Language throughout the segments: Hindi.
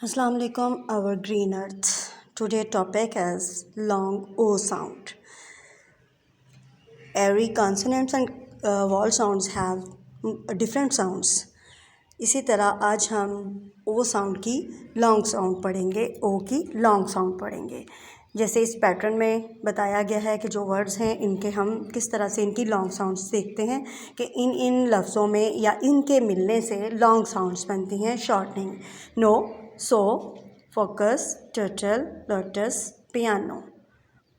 Assalamu alaikum, our green earth. Today topic is long O sound. Every consonants and vowel sounds have different sounds. इसी तरह आज हम ओ साउंड की लॉन्ग साउंड पढ़ेंगे, ओ की लॉन्ग साउंड पढ़ेंगे। जैसे इस पैटर्न में बताया गया है कि जो वर्ड्स हैं इनके हम किस तरह से इनकी लॉन्ग साउंड्स देखते हैं कि इन लफ्ज़ों में या इनके मिलने से लॉन्ग साउंड्स बनती हैं। शॉर्टनिंग नो, सो, फोकस, टर्टल, लोटस, पियानो।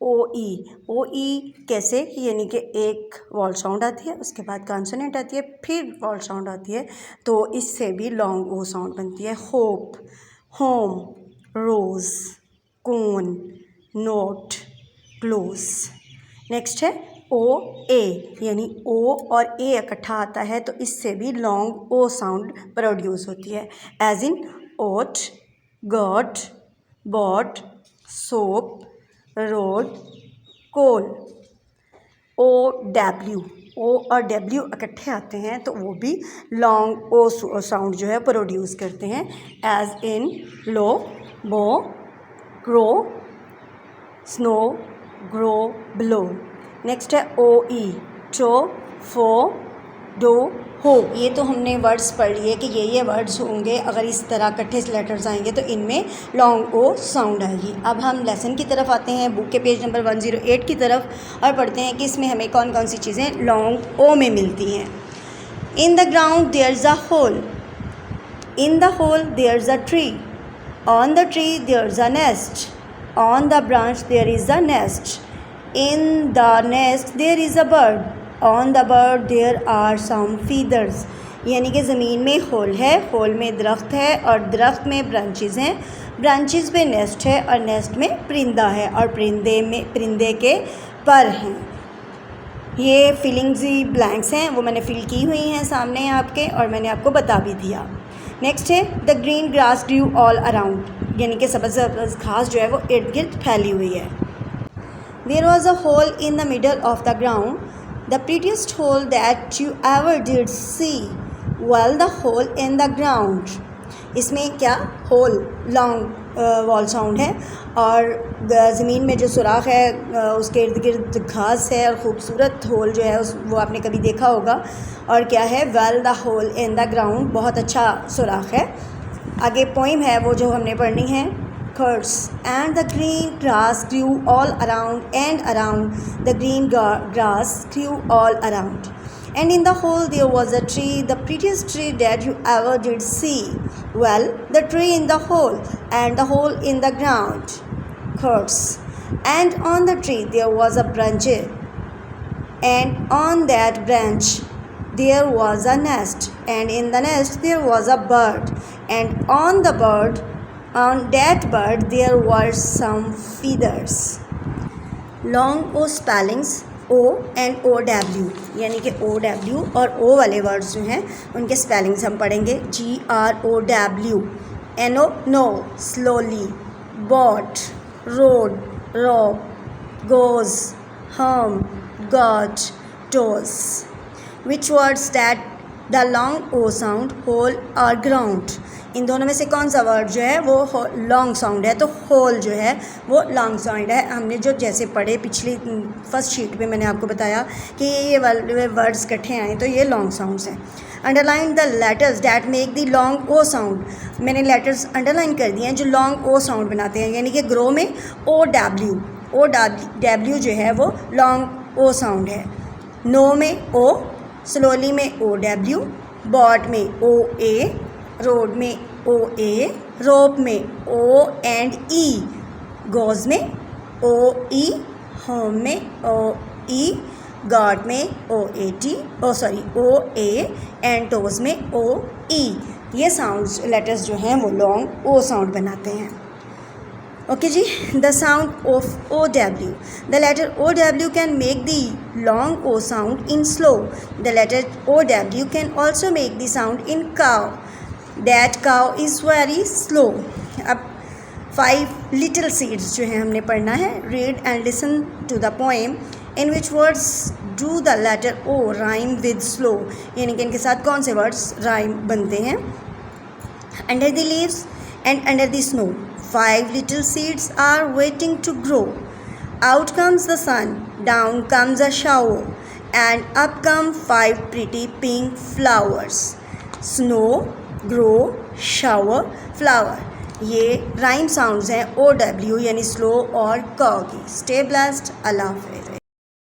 ओ ई कैसे, यानी कि एक वॉल साउंड आती है, उसके बाद कॉन्सोनेंट आती है, फिर वॉल साउंड आती है, तो इससे भी लॉन्ग ओ साउंड बनती है। होप, होम, रोज़, कोन, नोट, क्लोज। नेक्स्ट है ओ ए, यानी ओ और ए इकट्ठा आता है तो इससे भी लॉन्ग ओ साउंड प्रोड्यूस होती है। As in oat, got, bot, soap, road, coal. O W, O और डब्ल्यू इकट्ठे आते हैं तो वो भी लॉन्ग ओ साउंड जो है प्रोड्यूस करते हैं। एज इन लो, बो, grow, snow, grow, blow. Next है ओ ई, टो, फो, डो, हो। ये तो हमने वर्ड्स पढ़ लिए कि ये वर्ड्स होंगे, अगर इस तरह इकट्ठे लेटर्स आएंगे तो इनमें लॉन्ग ओ साउंड आएगी। अब हम लेसन की तरफ आते हैं, बुक के पेज नंबर 108 की तरफ, और पढ़ते हैं कि इसमें हमें कौन कौन सी चीज़ें लॉन्ग ओ में मिलती हैं। In the ground there is a hole, in the hole there is a tree, on the tree there is a nest, on the branch there is a nest, in the nest there is a bird, on the bird there are some feathers. यानी कि ज़मीन में होल है, होल में दरख्त है और दरख्त में ब्रांचेस हैं, ब्रांचेस में नेस्ट है और नेस्ट में परिंदा है और परिंदे के पर हैं। ये फिलिंग्स ब्लैंक्स हैं, वो मैंने फिल की हुई हैं सामने आपके और मैंने आपको बता भी दिया। नेक्स्ट है the green grass grew all around, यानी कि सब्ज़ घास जो है वो इर्द गिर्द फैली हुई है। There was a hole in the middle of the ground, the prettiest hole that you ever did see, well the hole in the ground। इसमें क्या, होल लॉन्ग वॉल साउंड है और ज़मीन में जो सुराख है उसके इर्द गिर्द घास है और ख़ूबसूरत होल जो है वो आपने कभी देखा होगा। और क्या है, well the hole in the ground, बहुत अच्छा सुराख है। आगे पोइम है वो जो हमने पढ़नी है। Curse, and the green grass grew all around and around, the green grass grew all around, and in the hole there was a tree, the prettiest tree that you ever did see, well the tree in the hole and the hole in the ground. Curse, and on the tree there was a branch, and on that branch there was a nest, and in the nest there was a bird, and on the bird, on that bird there were some feathers। Long O spellings O and O W, यानी कि ओ डब्ल्यू और ओ वाले वर्ड्स जो हैं उनके स्पेलिंग्स हम पढ़ेंगे। GROW, NO no, slowly, bot, road, rob, goes, हम, got, toes. Which words that the long O sound, hole और ग्राउंड। इन दोनों में से कौन सा वर्ड जो है वो लॉन्ग साउंड है, तो होल जो है वो लॉन्ग साउंड है। हमने जो जैसे पढ़े पिछली फर्स्ट शीट पे मैंने आपको बताया कि ये वर्ड्स इकट्ठे आए तो ये लॉन्ग साउंड्स हैं। Underline the letters that make the long O sound, मैंने लेटर्स अंडरलाइन कर दिए हैं जो लॉन्ग ओ साउंड बनाते हैं। यानी कि ग्रो में ओ डब्ल्यू जो है वो लॉन्ग ओ साउंड है। नो में ओ, स्लोली में ओ डब्ल्यू, बॉट में ओ ए, रोड में ओ ए, रोप में ओ एंड ई, गोज में ओ ई, होम में ओ ई, गॉट में O A T, O A, and toes में ओ ई। ये साउंड्स लेटर्स जो हैं वो लॉन्ग ओ साउंड बनाते हैं। ओके जी, the sound of O W, the letter O W can make the long O sound in slow, the letter O W can also make the sound in cow, that cow is very slow। अब 5 little seeds जो है हमने पढ़ना है। read and listen to the poem in which words do the letter O rhyme with slow, यानी कि इनके साथ कौन से वर्ड्स राइम बनते हैं। under the leaves and under the snow 5 little seeds are waiting to grow. Out comes the sun, down comes a shower, and up come 5 pretty pink flowers. Snow, grow, shower, flower. ये राइम साउंड्स हैं OW यानी स्लो और क की. Stay blessed. अल्लाह हाफिज़.